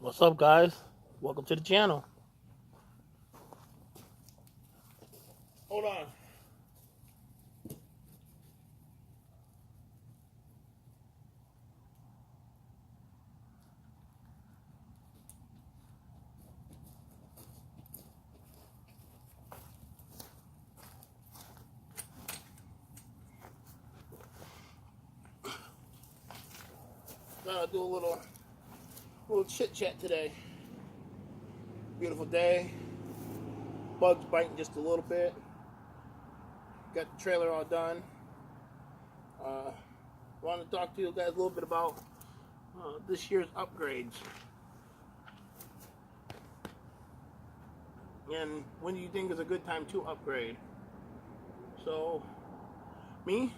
What's up, guys? Welcome to the channel. Hold on. Gonna do a little chit chat today. Beautiful day. Bugs biting just a little bit. Got the trailer all done. Want to talk to you guys a little bit about this year's upgrades. And when do you think is a good time to upgrade? So, me,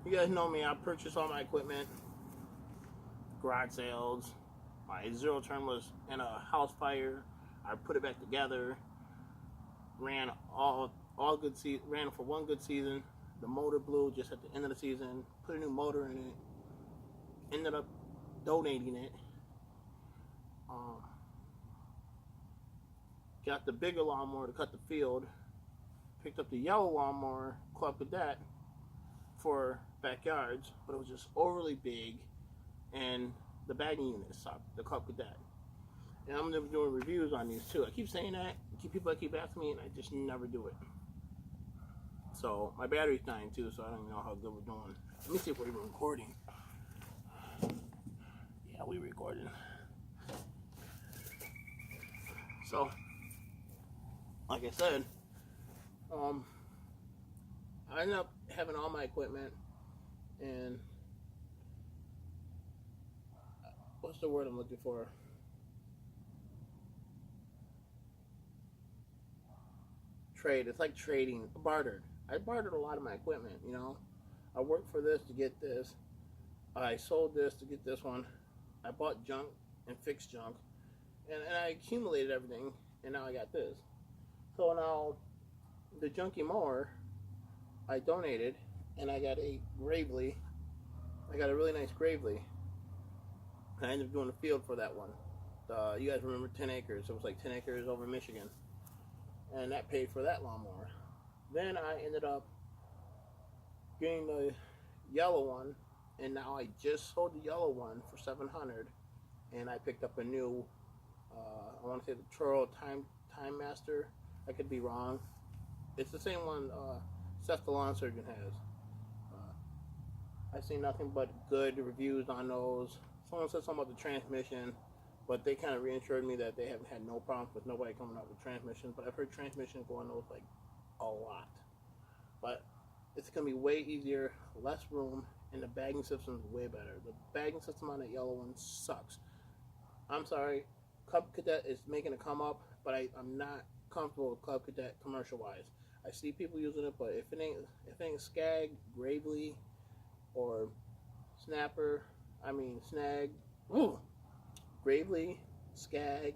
you guys know me. I purchased all my equipment, garage sales. My zero turn was in a house fire. I put it back together. Ran all good season. Ran for one good season. The motor blew just at the end of the season. Put a new motor in it. Ended up donating it. Got the bigger lawnmower to cut the field. Picked up the yellow lawnmower, Club Cadet, for backyards, but it was just overly big, and the bagging unit sucked, the Club Cadet. And I'm never doing reviews on these too. I keep saying that, people keep asking me, and I just never do it. So my battery's dying too, so I don't even know how good we're doing. Let me see if we're even recording. Yeah, we recording. So, like I said, I ended up having all my equipment, and what's the word I'm looking for? Trade. It's like trading. Bartered. I bartered a lot of my equipment, you know. I worked for this to get this. I sold this to get this one. I bought junk and fixed junk. And I accumulated everything, and now I got this. So now, the junky mower, I donated, and I got a Gravely. I got a really nice Gravely. I ended up doing the field for that one. You guys remember 10 acres. It was like 10 acres over Michigan. And that paid for that lawnmower. Then I ended up getting the yellow one, and now I just sold the yellow one for $700, and I picked up a new, I want to say the Toro Time Master. I could be wrong. It's the same one Seth the Lawn Surgeon has. I've seen nothing but good reviews on those. Someone said something about the transmission, but they kind of reassured me that they haven't had no problems with nobody coming up with transmissions. But I've heard transmissions go on those like a lot. But it's going to be way easier, less room, and the bagging system is way better. The bagging system on that yellow one sucks. I'm sorry, Club Cadet is making a come up, but I'm not comfortable with Club Cadet commercial wise. I see people using it, but if it ain't Skag, Gravely, or Snapper, Snag, Gravely, Skag,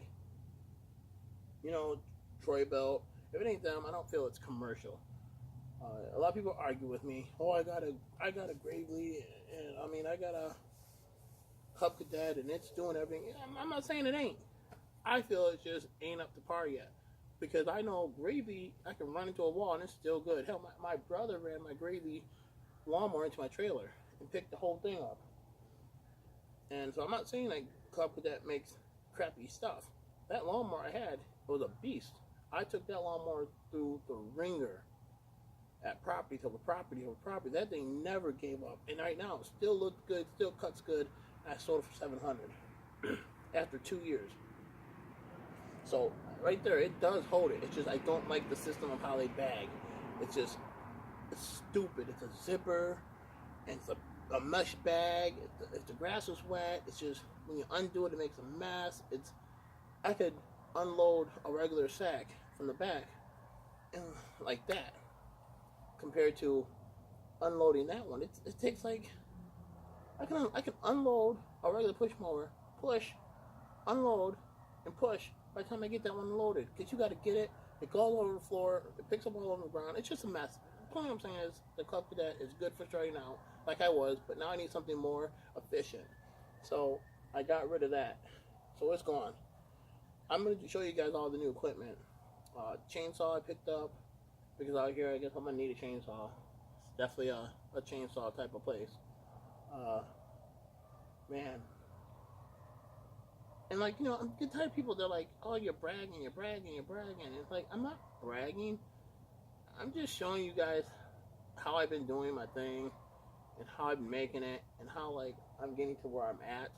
you know, Troy Belt. If it ain't them, I don't feel it's commercial. A lot of people argue with me. Oh, I got a Gravely, and I got a Club Cadet, and it's doing everything. I'm not saying it ain't. I feel it just ain't up to par yet, because I know Gravely, I can run into a wall and it's still good. Hell, my brother ran my Gravely lawnmower into my trailer and picked the whole thing up. And so I'm not saying that Club Cadet makes crappy stuff. That lawnmower I had was a beast. I took that lawnmower through the ringer at property over property over property. That thing never gave up. And right now it still looks good, still cuts good. I sold it for $700 after 2 years. So right there, it does hold it. It's just I don't like the system of how they bag. It's stupid. It's a zipper, and it's a mesh bag. If the grass is wet, it's just when you undo it, it makes a mess. I could unload a regular sack from the back, and like that, compared to unloading that one. It takes like I can unload a regular push mower, push, unload, and push by the time I get that one loaded. Because you got to get it, it goes all over the floor, it picks up all over the ground. It's just a mess. The point I'm saying is the Club Cadet is good for starting out, like I was, but now I need something more efficient. So I got rid of that. So it's gone. I'm going to show you guys all the new equipment. Chainsaw I picked up because out here I guess I'm going to need a chainsaw. It's definitely a chainsaw type of place. Uh, Man. And like, I'm getting tired of people, they're like, oh, you're bragging, you're bragging, you're bragging. It's like, I'm not bragging. I'm just showing you guys how I've been doing my thing and how I've been making it and how like I'm getting to where I'm at.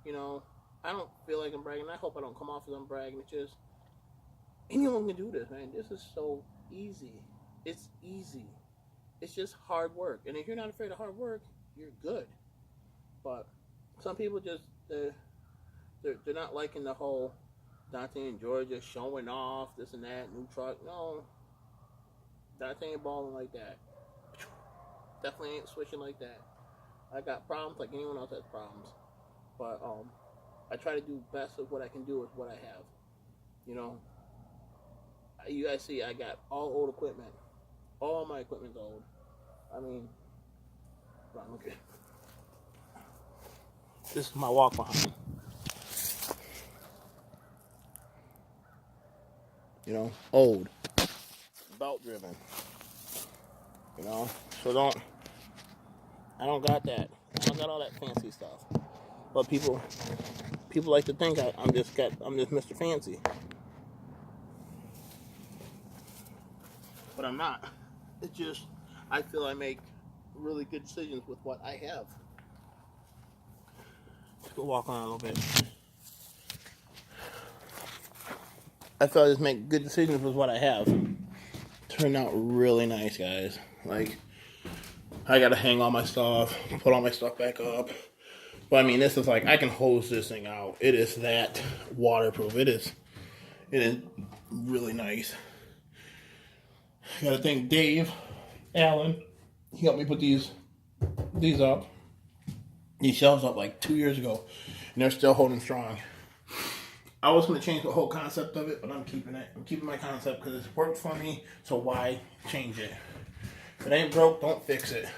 You know, I don't feel like I'm bragging. I hope I don't come off as I'm bragging. It's just anyone can do this, man. This is so easy. It's easy. It's just hard work. And if you're not afraid of hard work, you're good. But some people just they're not liking the whole Dante and Georgia showing off this and that new truck. No, Dante ain't balling like that. Definitely ain't switching like that. I got problems like anyone else has problems, but I try to do best of what I can do with what I have. You know, you guys see I got all old equipment. All my equipment's old. I mean, look at this is my walk behind. You know, old, belt driven. You know, so I don't got that. I don't got all that fancy stuff. But people like to think I'm just Mr. Fancy. But I'm not. It's just I feel I make really good decisions with what I have. Let's go walk on a little bit. I feel I just make good decisions with what I have. Turned out really nice, guys. Like, I gotta hang all my stuff, put all my stuff back up. But I mean, this is like, I can hose this thing out. It is that waterproof. It is really nice. I gotta thank Dave Allen. He helped me put these up. These shelves up like 2 years ago, and they're still holding strong. I was going to change the whole concept of it, but I'm keeping it. I'm keeping my concept because it's worked for me, so why change it? If it ain't broke, don't fix it.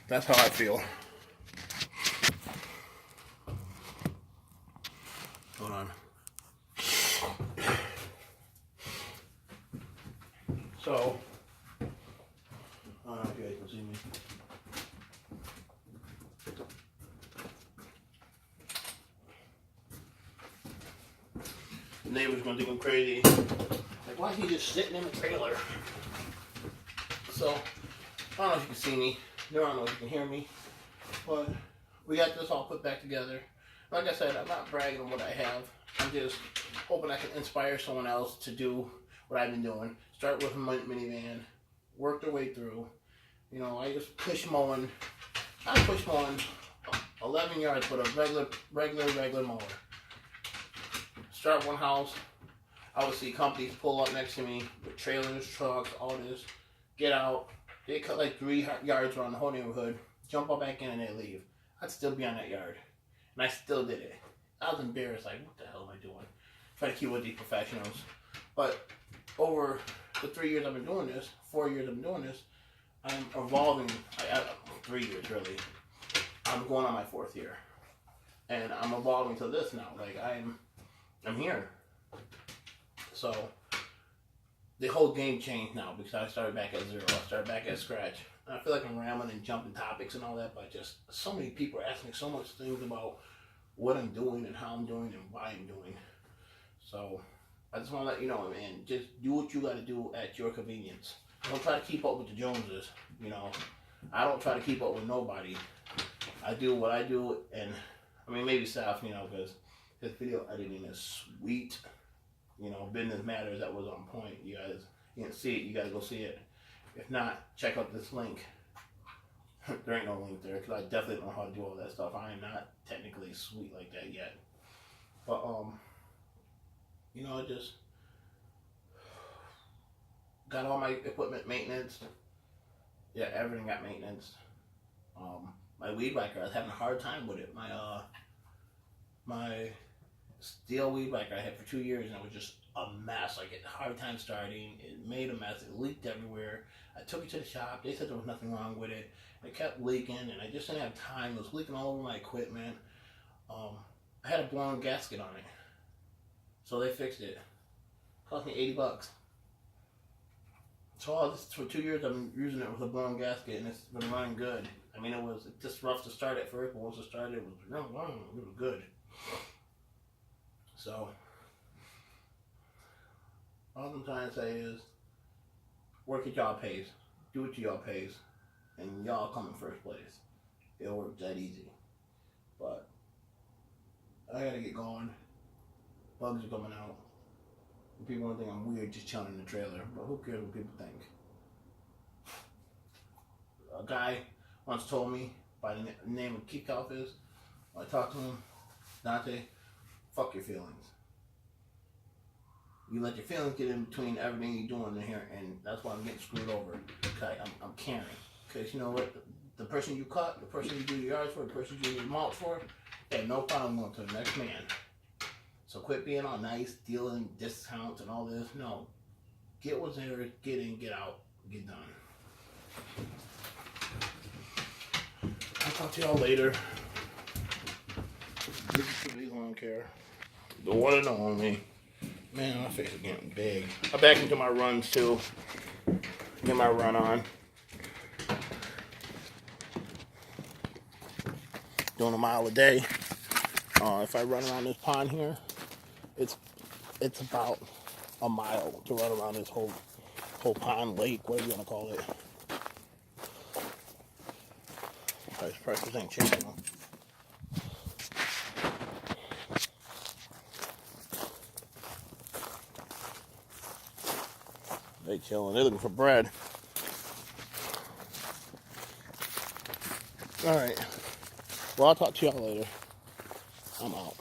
That's how I feel. Hold on. So, I don't know if you guys can see me. The neighbor's gonna think I'm crazy. Like, why is he just sitting in the trailer? So, I don't know if you can see me. I don't know if you can hear me. But we got this all put back together. Like I said, I'm not bragging on what I have. I'm just hoping I can inspire someone else to do what I've been doing. Start with a minivan, work their way through. You know, I just push mowing. I push mowing 11 yards with a regular mower. Start one house. I would see companies pull up next to me with trailers, trucks, all this. Get out. They cut like 3 yards around the whole neighborhood. Jump all back in and they leave. I'd still be on that yard. And I still did it. I was embarrassed, like, what the hell am I doing? Try to keep with these professionals. But over the 3 years I've been doing this, 4 years I've been doing this, I'm evolving. 3 years really. I'm going on my 4th year. And I'm evolving to this now. Like, I'm here. So the whole game changed now because I started back at zero. I started back at scratch. And I feel like I'm rambling and jumping topics and all that, but just so many people are asking so much things about what I'm doing and how I'm doing and why I'm doing. So I just want to let you know, man, just do what you got to do at your convenience. Don't try to keep up with the Joneses. You know, I don't try to keep up with nobody. I do what I do, and I mean maybe Saf, you know, because his video editing is sweet. You know, Business Matters, that was on point. You guys, you didn't see it, you gotta go see it. If not, check out this link. There ain't no link there, because I definitely don't know how to do all that stuff. I am not technically sweet like that yet. But, you know, I just got all my equipment maintenance. Yeah, everything got maintenance. My weed whacker, I was having a hard time with it. My steel weed whacker I had for 2 years, and it was just a mess. Like, it hard time starting. It made a mess. It leaked everywhere. I took it to the shop. They said there was nothing wrong with it. It kept leaking, and I just didn't have time. It was leaking all over my equipment. I had a blown gasket on it. So they fixed it. Cost me $80. So all this, for 2 years I've been using it with a blown gasket, and it's been running good. I mean, it was just rough to start at first, but once it started, it was good. So all I'm trying to say is, work at y'all pace, do it to y'all pace, and y'all come in first place. It'll work that easy. But I gotta get going. Bugs are coming out. People want to think I'm weird just chilling in the trailer, but who cares what people think? A guy once told me, by the name of Keith Kalfis, when I talked to him, Dante, fuck your feelings. You let your feelings get in between everything you're doing in here, and that's why I'm getting screwed over. Okay, I'm caring. Because you know what? The person you cut, the person you do your yards for, the person you do your mulch for, they have no problem going to the next man. So quit being all nice, dealing discounts and all this. No. Get what's there, get in, get out, get done. I'll talk to y'all later. This is the lawn care. The one and only. Man, my face is getting big. I'm back into my runs too. Get my run on. Doing a mile a day. If I run around this pond here, it's about a mile to run around this whole pond, lake, whatever you want to call it. Prices ain't changing. They chilling. They're looking for bread. All right. Well, I'll talk to y'all later. I'm out.